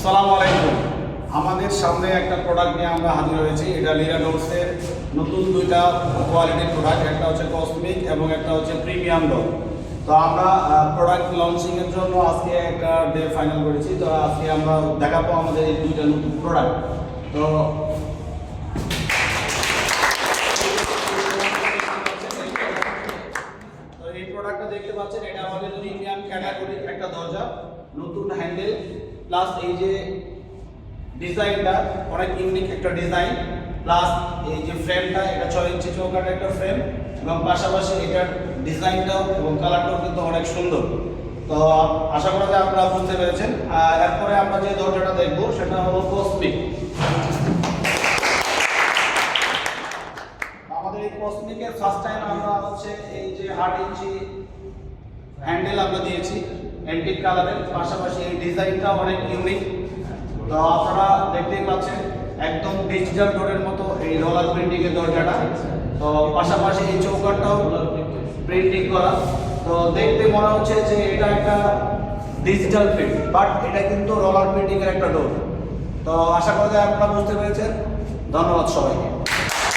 আসসালামু আলাইকুম। আমাদের সামনে একটা প্রোডাক্ট নিয়ে আমরা হাজির হয়েছি। এটা লিরা ডোরসের নতুন দুইটা কোয়ালিটির প্রোডাক্ট, একটা হচ্ছে কসমিক এবং একটা হচ্ছে প্রিমিয়াম ডোর। তো আমরা প্রোডাক্ট লঞ্চিংয়ের জন্য আজকে একটা ডে ফাইনাল করেছি। তো আজকে আমরা দেখাবো আমাদের এই দুইটা নতুন প্রোডাক্ট। তো এই প্রোডাক্টটা দেখতে পাচ্ছেন, এটা আমাদের প্রিমিয়াম ক্যাটাগরির একটা দরজা, নতুন হ্যান্ডেল প্লাস এই যে ডিজাইনটা অনেক ইউনিক একটা ডিজাইন, প্লাস এই যে ফ্রেমটা এটা 6 ইঞ্চি চৌকাঠ একটা ফ্রেম, এবং পাশাপাশি এটার ডিজাইনটাও এবং কালারটাও কিন্তু অনেক সুন্দর। তো আশা করা যায় আপনারা বুঝতে পেরেছেন। আর এরপরে আমরা যে দরজাটা দেখব সেটা হলো কসমিক। আমাদের এই কসমিকের ফার্স্ট টাইম আমরা হচ্ছে এই যে 8 ইঞ্চি হ্যান্ডেল আমরা দিয়েছি অ্যান্টিক কালারের, পাশাপাশি এই ডিজাইনটা অনেক ইউনিক। তো আপনারা দেখতেই পাচ্ছেন একদম ডিজিটাল ডোরের মতো এই রোলার প্রিন্টিং এর দরজাটা। তো পাশাপাশি এই চৌকাঠটাও প্রিন্টিং করা। তো দেখতে মনে হচ্ছে যে এটা একটা ডিজিটাল প্রিন্ট, বাট এটা কিন্তু রোলার প্রিন্টিং এর একটা ডোর। তো আশা করা যায় আপনারা বুঝতে পেরেছেন। ধন্যবাদ সবাইকে।